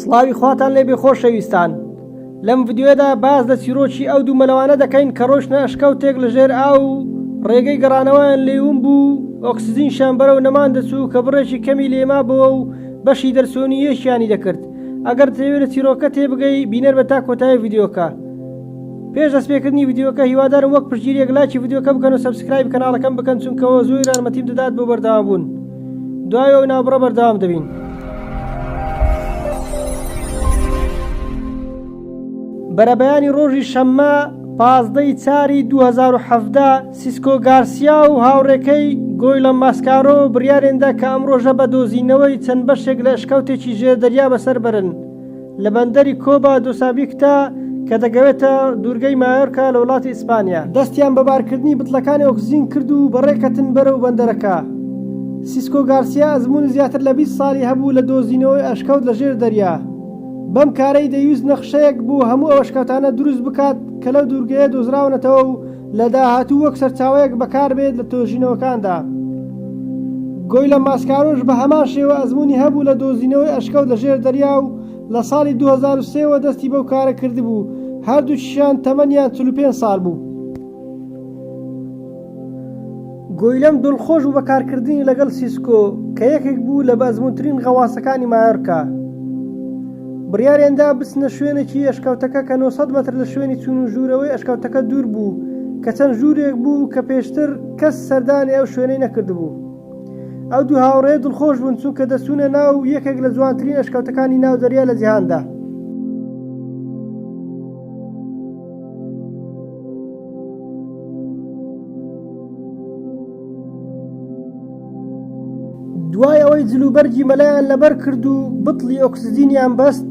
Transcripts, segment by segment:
سڵاوی خواتان لێبێ خۆشەویستان. لەم ڤیدیۆدا باز لە چیرۆکی ئەو دوو مەلەوانە دەکەین کە ڕۆشتە ئەشکەوتێک لەژێر ئاو ڕێگەی گەڕانەوەیان لێوم بوو، ئۆکسزینشان بەرەو نەمان دەچوو کە بڕێکی کەمی لێما بووە و بەشی دەرسۆنیەشیانی دەکرد. ئەگەر دەوێت لە چیرۆکە تێبگەی بینەر بە تا کۆتایی ڤیدیۆکە. پێش دەستپێکردنی ڤیدیۆکە هیوادارم وەک پشتگیریەک لایکی ڤیدیۆکە بکەن و سەبسکرایب کەنالەکەم بکەن چونکەوە زۆر یارمەتیم دەدات بۆ بەردەوامبوون. دوایەوە ناوبڕە بەردەوام دەبین. بەرەبەیانی ڕۆژی شەممە 15 2017 سیسکۆ گارسیا و هاوڕێکەی گۆیلە ماسکارۆ بڕیارێندا کە ئەم ڕۆژە بە دۆزینەوەی چەند بەشێک لە ئەشکەوتێکی ژێر دەریا بەسەر بەرن لە بەندەری کۆبا دو سابیکتا کە دەگەوێتە دوورگەی مایۆرکا لە وڵاتی ئیسپانیا. دەستیان بە بارکردنی بتڵەکانی ئۆکسزین کرد و بەڕێکەتن بەرەو بەندەرەکە. سیسکۆ گارسیا ئەزموونی زیاتر لە 20 ساڵی هەبوو لە دۆزینەوەی ئەشکەوت لە ژێر دەریا. بەم کارەی دەیویست نەخشەیەک بوو هەموو ئەو ئەشکەوتانە دروست بکات کە لەو دوورگەیە دۆزراونەتەوە و لە داهاتوو وەک سەرچاوەیەک بەکاربێت لە تۆژینەوەکاندا. گۆیلە ماسکارۆش بە هەمان شێوە ئەزموونی هەبوو لە دۆزینەوەی ئەشکەوت لە ژێر دەریا و لە ساڵی 2003 دەستی بەو کارە کردبوو. هەردووکیشیان تەمەنیان 45 ساڵ بوو. گۆیلەم دڵخۆش و بەکارکردنی لەگەڵ سیسکۆ کە یەکێک بوو لە بەزموونترین غەواسەکانی مایۆرکا. بڕیارێندا بچنە شوێنێکی ئەشکەوتەکە کە 900 مەتر لە شوێنی چوون و ژوورەوەی ئەشکەوتەکە دوور بوو کە چەند ژوورێک بوو کە پێشتر کەس سەردانی ئەو شوێنەی نەکردبوو. ئەو دوو هاوڕێ دڵخۆش بوون چونکە دەچوونە ناو یەکێک لە جوانترین ئەشکەوتەکانی ناو دەریا لە جیهاندا. دوای ئەوەی جلوبەرگی مەلایان لەبەر کرد و بتڵی ئۆکسزینیان بەست،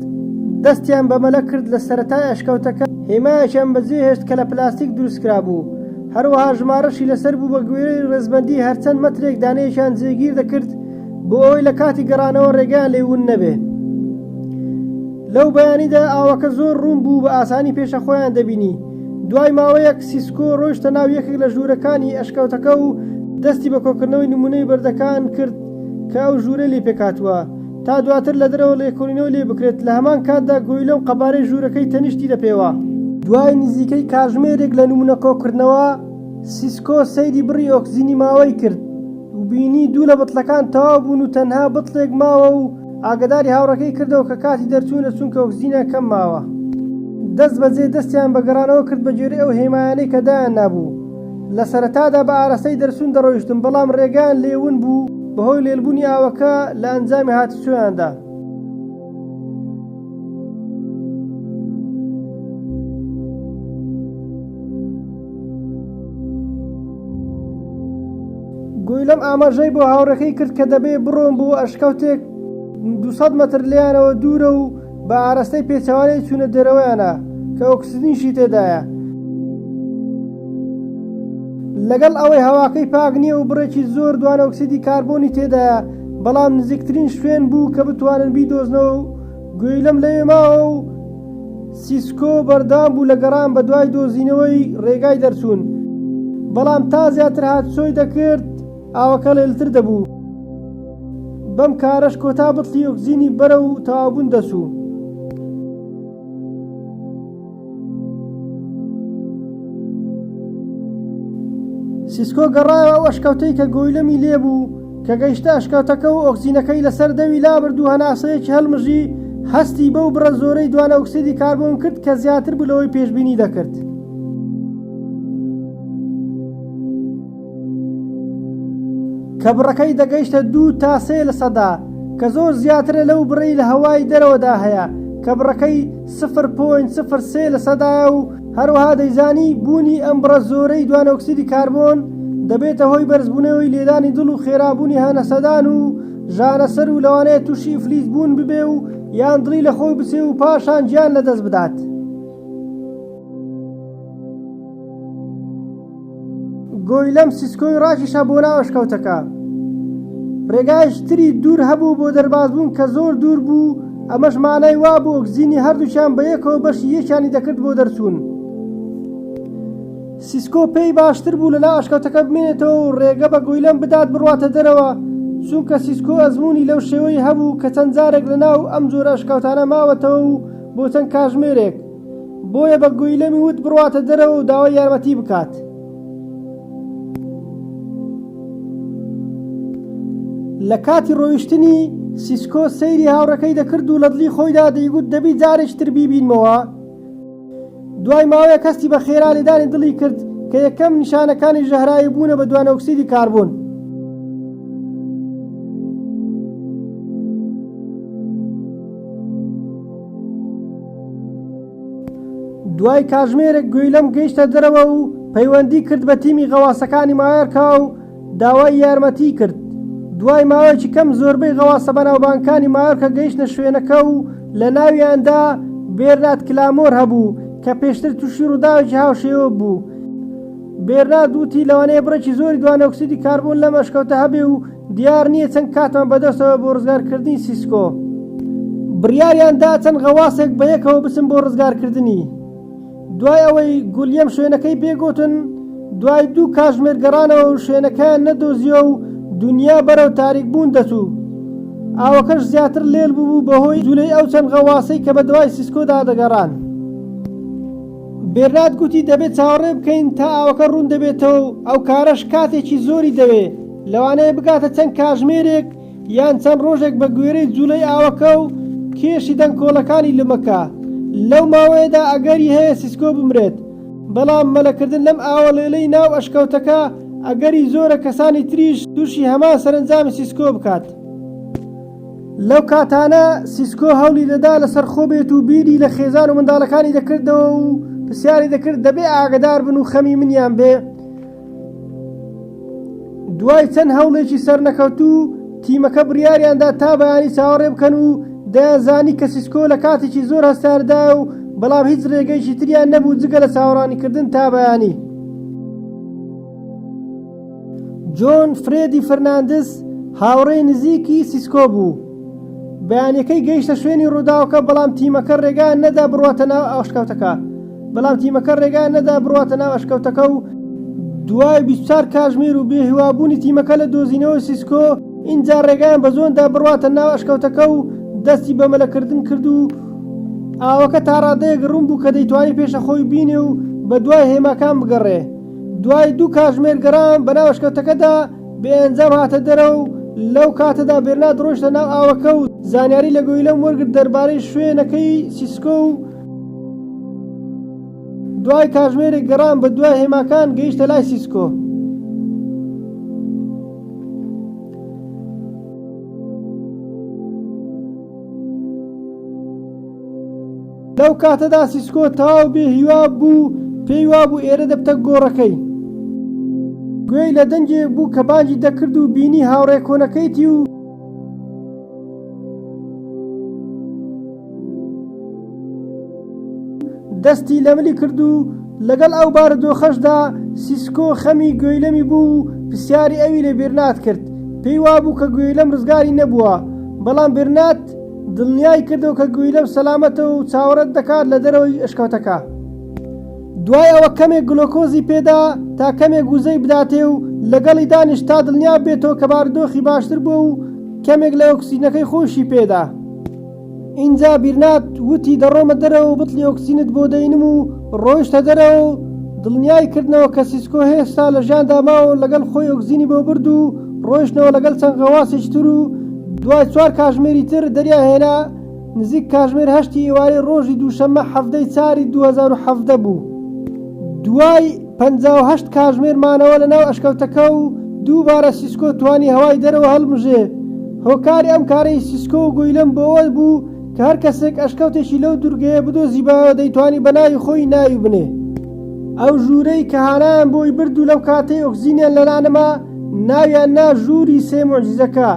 دەستیان بە مەلە کرد لە سەرەتای ئەشکەوتەکە. هێمایەکیان بەجێهێشت کە لە پلاستیک دروستکرا بوو. هەروەها ژمارەشی لەسەر بوو بە گوێرەی ڕێزبەندی هەرچەند مەترێک دانەیەکیان جێگیر دەکرد بۆ ئەوەی لە کاتی گەڕانەوە ڕێگەیان لێون نەبێ. لەو بەیانیدا ئاوەکە زۆر ڕوون بوو بە ئاسانی پێشە خۆیان دەبینی. دوای ماوەیەک سیسکۆ ڕۆیشتە ناو یەکێک لە ژوورەکانی ئەشکەوتەکە و دەستی بە کۆکردنەوەی نمونەی بەردەکان کرد کە ئەو ژوورە لێ پێکاتوە تا دواتر لە دەرەوە لێکۆڵینەوە لێ بکرێت. لە هەمان کاتدا گۆیلەم قەبارەی ژوورەکەی تەنیشتی دەپێوە. دوای نزیکەی کاتژمێرێک لە نمونە کۆکردنەوە سیسکۆ سەیری بڕی ئۆکسزینی ماوەی کرد و بینی دوو لە بتڵەکان تەواو بوون و تەنها بتڵێک ماوە و ئاگاداری هاوڕەکەی کردەوە کە کاتی دەرچوونە چونکە ئۆکسزینە کەم ماوە. دەست بەجێ دەستیان بە گەڕانەوە کرد بە جێرەی ئەو هێمایانەی کە دایان نابوو. لە سەرەتادا بە ئاراستەی دەرچوون دەڕۆیشتن بەڵام ڕێگەیان لێون بوو بەهۆی لێلبوونی ئاوەکە لە ئەنجامی هاتوچۆیاندا. گۆیلەم ئاماژەی بۆ هاوڕێکەی کرد کە دەبێ بڕۆن بۆ ئەشکەوتێک 200 مەتر لێیانەوە دوورە و بە ئاراستەی پێچەوانەی چوونە دەرەوەیانە کە ئۆکسزینشی تێدایە. لەگەڵ ئەوەی هەواکەی پاک نییە و بڕێکی زۆر دوانە ئۆکسیدی کاربۆنی تێدایە بەڵام نزیکترین شوێن بوو کە بتوانن بیدۆزنەوە و گۆیلەم لەوێ ماوە و سیسکۆ بەردام بوو لە گەڕان بە دوای دۆزینەوەی ڕێگای دەرچوون. بەڵام تا زیاتر هاتوچۆی دەکرد ئاوەکە لێلتر دەبوو. بەم کارەش کۆتا بتڵی ئۆکسزینی بەرە و تەوابوون دەچوو. سیسکۆ گەڕایەوە ئەو ئەشکەوتەی کە گۆیلەمی لێبوو کە گەیشتە ئەشکەوتەکە و ئۆکسزینەکەی لەسەر دەوی لابرد و هەناسەیەکی هەڵمژی هەستی بەو بڕە زۆرەی دوانە ئۆکسیدی کاربۆن کرد کە زیاتر بوو لەوەی پێشبینی دەکرد. کە بڕەکەی دەگەیشتە 2 تا 3 لە سەدا کە زۆر زیاترە لەو بڕەی لە هەوای دەرەوەدا هەیە کە بڕەکەی 0.03 لە سەدایە و هەروەها دەیزانی بوونی ئەم بڕە زۆرەی دوانە ئۆکسیدی کاربۆن دەبێتە هۆی بەرزبوونەوەی لێدانی دڵ و خێرابوونی هەنەسەدان و ژانەسەر و لەوانەیە تووشی ئیفلیس بوون ببێ و یان دڵی لە خۆی بچێ و پاشان گیان لەدەست بدات. گۆیلەم سیسکۆی ڕاکیشە بۆ ناو ئەشکەوتەکە. ڕێگایش تری دوور هەبوو بۆ دەربازبوون کە زۆر دوور بوو. ئەمەش مانای وا بوو ئۆکسزینی هەردووچیان بە یەکەوە بەشی یەکیانی دەکرد بۆ دەرچوون. سیسکۆ پێی باشتر بوو لە ناو ئەشکەوتەکە بمێنێتەوە و ڕێگە بە گۆیلەم بدات بڕواتە دەرەوە چونکە سیسکۆ ئەزموونی لەو شێوەی هەبوو کە چەند جارێک لەناو ئەم جۆرە ئەشکەوتانە ماوەتەوە و بۆ چەند کاتژمێرێک، بۆیە بە گویلەمی وت بڕواتە دەرەوە و داوای یارمەتی بکات. لە کاتی ڕۆیشتنی سیسکۆ سەیری هاوڕەکەی دەکرد و لە دڵی خۆیدا دەیگوت دەبی جارێکتر بیبینمەوە. دوای ماوەیە کەستی بە خێرا لێدانی دڵی کرد کە یەکەم نیشانەکانی ژەهرایی بوونە بە دوانە ئۆکسیدی کاربۆن. دوای کاتژمێرێک گویلەم گەیشتە دەرەوە و پەیوەندی کرد بە تیمی غەواسەکانی مایۆرکا و داوای یارمەتی کرد. دوای ماوەیەکی کەم زۆربەی غەواسە بەناوبانگەکانی مایۆرکە گەیشتە شوێنەکە و لە ناویاندا بێرنات کلامۆر هەبوو کە پێشتر تووشی ڕووداوێکی هاوشێوە بوو. بێرنات وتی لەوانەیە بڕێکی زۆری دوانە ئۆکسیدی کاربۆن لەم ئەشکەوتە هەبێ و دیار نییە چەند کاتمان بەدەستەوە بۆ ڕزگارکردنی سیسکۆ. بڕیاریاندا چەند غەواسێک بە یەکەوە بچن بۆ ڕزگارکردنی. دوای ئەوەی گولیەم شوێنەکەی پێگوتن، دوای 2 کاتژمێر گەڕانەوە و شوێنەکەیان نەدۆزیە و دنیا بەرەو تاریک بوون دەچوو. ئاوەکەش زیاتر لێل بوو بەهۆی جوولەی ئەو چەند غەواسەی کە بە دوای سیسکۆدا دەگەڕان. بێرنات گوتی دەبێت چاوەڕێ بکەین تا ئاوەکە ڕوون دەبێتەوە و ئەو کارەش کاتێکی زۆری دەوێت، لەوانەیە بگاتە چەند کاتژمێرێک یان چەند ڕۆژێک بە گوێرەی جوولەی ئاوەکە و کێشی دەنگکۆڵەکانی لمەکە. لەو ماوەیەدا ئەگەری هەیە سیسکۆ بمرێت، بەڵام مەلەکردن لەم ئاوەڵێلەی ناو ئەشکەوتەکە ئەگەری زۆرە کەسانی تریش تووشی هەمان سەرنجامی سیسکۆ بکات. لەو کاتانە سیسکۆ هەوڵی دەدا لەسەر خۆ بێت و بیری لە خێزان و منداڵەکانی دەکردەوە و پرسیاری دەکرد دەبێ ئاگادار بن و خەمی منیان بێ. دوای چەند هەوڵێکی سەرنەکەوتوو تیمەکە بڕیاریاندا تا بەیانی چاوەڕێ بکەن و دەیانزانی کە سیسکۆ لە کاتێکی زۆر هەستاردا و بەڵام هیچ ڕێگەیشی تریان نەبوو جگە لە چاوەڕانیکردن تا بەیانی. جۆن فرێدی فرناندس هاوڕێی نزیکی سیسکۆ بوو. بەیانیەکەی گەیشتە شوێنی ڕووداوەکە، بەڵام تیمەکە ڕێگایان نەدا بڕواتە ناو ئەشکەوتەکە و دوای 24 کاتژمێر و بێهیوابوونی تیمەکە لە دۆزینەوە سیسکۆ اینجا ڕێگایان بە زۆندا بڕواتە ناو ئەشکەوتەکە و دەستی بە مەلەکردن کرد و ئاوەکە تا ڕادەیەک ڕوون بوو کە دەیتوانی پێشە خۆی بینێ و بە دوای هێماکان بگەڕێ. دوای 2 کاتژمێر گەڕان بە ناو ئەشکەوتەکەدا بێئەنجام هاتە دەرەوە و لەو کاتەدا بێرنات ڕۆیشتە ناو ئاوەکە و زانیاری لە گویلەم وەرگرت دەربارەی شوێنەکەی سیسکۆ و دوای کاتژمێرێک گەڕان بە دوای هێماکان گەیشتە لای سیسکۆ. لەو کاتەدا سیسکۆ تەواو بێهیوا بوو، پێی وابوو ئێرە دەبتە گۆڕەکەی. گوێی لە دەنگێک بوو کە بانگی دەکرد و بینی هاوڕێ کۆنەکەیتی و دەستی لە ملی کرد و لەگەڵ ئەو بارودۆخەشدا سیسکۆ خەمی گوێلەمی بوو و پرسیاری ئەوی لە بێرنات کرد. پێی وابوو کە گوێلەم ڕزگاری نەبووە، بەڵام بێرنات دڵنیای کردەوە کە گوێلەم سەلامەتە و چاوەڕەت دەکات لە دەرەوەی ئەشکەوتەکە. دوای ئەوە کەمێک گلۆکۆزی پێدا تا کەمێک گوزەی بداتێ و لەگەڵی دانیش تا دڵنیا بێتەوە کە بارودۆخی باشتر بووە و کەمێک لە ئۆکسیجنەکەی خۆشی پێدا. اینجا بێرنات وتی دەڕۆمە دەرەوە و بتڵی ئۆکسیجنت بۆ دەینم و ڕۆیشتە دەرەوە و دڵنیای کردنەوە کە سیسکۆ هێستا لە ژیاندا ماوە لەگەڵ خۆی ئۆکسیجنی بۆ برد و ڕۆیشتنەوە لەگەڵ چەند غەواسێکی تر و دوای 4 کاتژمێری تر دەریا هێنا. نزیک کاتژمێر 8 ئێوارەی ڕۆژی دووشەممە 7 چاری 2017 بوو. دوای 58 کاتژمێر مانەوە لە ناو ئەشکەوتەکە و دووبارە سیسکۆ توانی هەوای دەرەوە هەڵمژێ. هۆکاری ئەم کارەی سیسکۆ و گویلەم بەوە بوو کە هەر کەسێک ئەشکەوتێکی لەو دوورگەیە بدۆزی بەوە دەیتوانی بە ناوی خۆی ناوی بنێ. ئەو ژوورەی کە هانایان بۆی برد و لەو کاتەی ئۆکسیجنیان لەلانەما ناویان نا ژووری 3 موعجیزەکە،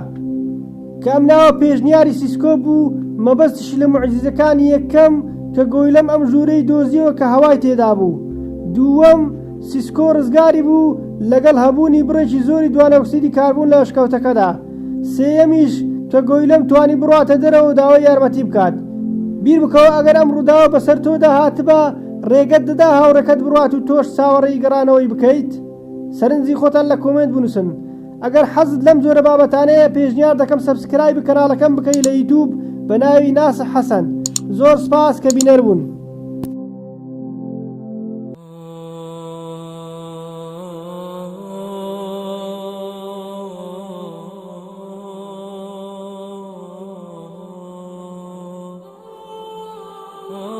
کە ئەم ناوە پێشنیاری سیسکۆ بوو. مەبەستیشی لە موعجیزەکانی یەکەم کە گویلەم ئەم ژوورەی دۆزیەوە کە هەوای تێدا بوو. دووەم سیسکۆ ڕزگاری بوو لەگەڵ هەبوونی بڕێکی زۆری دوانە ئۆکسیدی کاربۆن لە ئەشکەوتەکەدا. سێیەمیش کە گویلەم توانی بڕواتە دەرەوە و داوای یارمەتی بکات. بیر بکەوە ئەگەر ئەم ڕووداوە بەسەر تۆدا هاتبە ڕێگەت دەدا هاوڕێکەت بڕوات و تۆش چاوەڕێی گەڕانەوەی بکەیت. سەرنجی خۆتان لە کۆمنت بنووسن. ئەگەر حەزت لەم جۆرە بابەتانەیە پێشنیار دەکەم سەبسکرایبی کەنالەکەم بکەی لە یوتیوب بە ناوی ناسە حەسەن. زۆر سپاس کە بینەر بوون. Oh